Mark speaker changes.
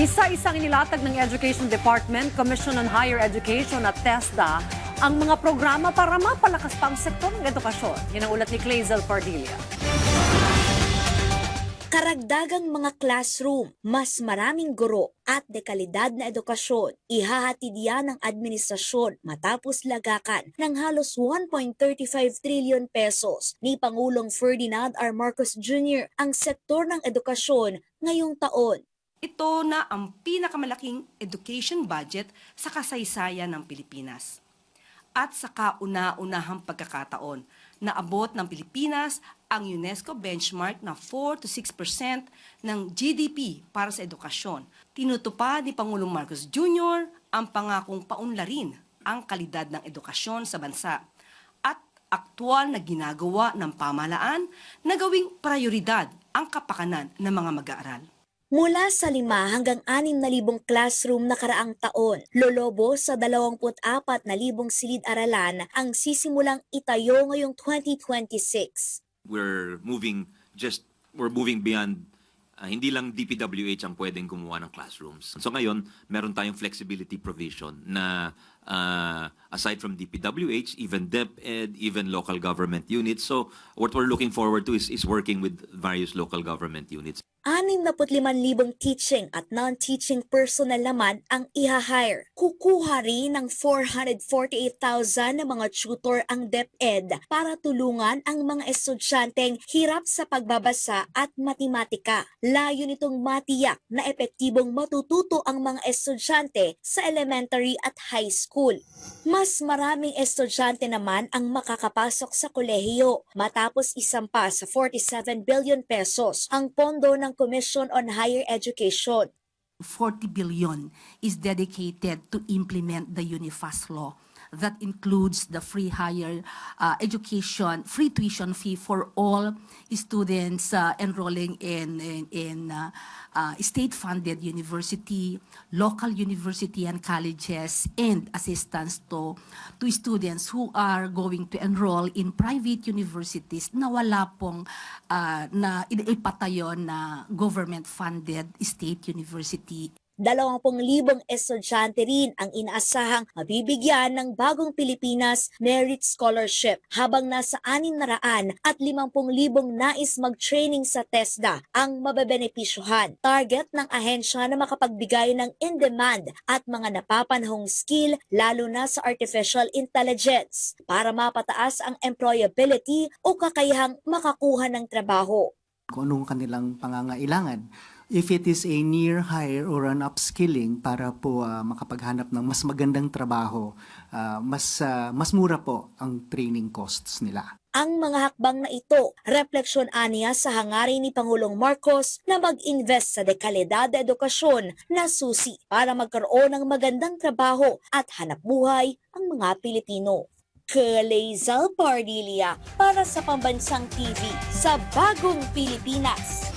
Speaker 1: Isa-isang inilatag ng Education Department, Commission on Higher Education at TESDA ang mga programa para mapalakas pa ang sektor ng edukasyon. Yan ang ulat ni Clazel Pardilla.
Speaker 2: Karagdagang mga classroom, mas maraming guro at dekalidad na edukasyon, ihahatid yan ng administrasyon matapos lagakan ng halos 1.35 trillion pesos ni Pangulong Ferdinand R. Marcos Jr. ang sektor ng edukasyon ngayong taon.
Speaker 3: Ito na ang pinakamalaking education budget sa kasaysayan ng Pilipinas. At sa kauna-unahang pagkakataon, naabot ng Pilipinas ang UNESCO benchmark na 4 to 6% ng GDP para sa edukasyon. Tinutupad ni Pangulong Marcos Jr. ang pangakong paunlarin ang kalidad ng edukasyon sa bansa at aktwal na ginagawa ng pamahalaan na gawing prioridad ang kapakanan ng mga mag-aaral.
Speaker 2: Mula sa 5 hanggang 6,000 classroom na karaang taon, lolobo sa 24,000 silid-aralan ang sisimulang itayo ngayong 2026.
Speaker 4: We're moving beyond hindi lang DPWH ang pwedeng gumawa ng classrooms. So ngayon, meron tayong flexibility provision na aside from DPWH, even DepEd, even local government units. So what we're looking forward to is working with various local government units.
Speaker 2: 65,000 teaching at non-teaching personnel naman ang iha-hire. Kukuha rin ng 448,000 na mga tutor ang DepEd para tulungan ang mga estudyanteng hirap sa pagbabasa at matematika. Layo nitong matiyak na epektibong matututo ang mga estudyante sa elementary at high school. Mas maraming estudyante naman ang makakapasok sa kolehiyo matapos isampa sa 47 billion pesos ang pondo ng Commission on Higher Education.
Speaker 5: 40 billion is dedicated to implement the UNIFAS law. That includes the free higher education, free tuition fee for all students enrolling in state-funded university, local university and colleges, and assistance to students who are going to enroll in private universities na wala pong na ipatayo na government-funded state university.
Speaker 2: 20,000 estudyante rin ang inaasahang mabibigyan ng Bagong Pilipinas Merit Scholarship, habang nasa 600 at 50,000 nais mag-training sa TESDA ang mabebenepisyuhan. Target ng ahensya na makapagbigay ng in-demand at mga napapanahong skill, lalo na sa artificial intelligence, para mapataas ang employability o kakayahang makakuha ng trabaho.
Speaker 6: Kung anong kanilang pangangailangan. If it is a near hire or an upskilling para po makapaghanap ng mas magandang trabaho, mas mura po ang training costs nila.
Speaker 2: Ang mga hakbang na ito, refleksyon aniya sa hangarin ni Pangulong Marcos na mag-invest sa dekalidad na edukasyon na susi para magkaroon ng magandang trabaho at hanapbuhay ang mga Pilipino. Clazel Pardilla para sa Pambansang TV sa Bagong Pilipinas.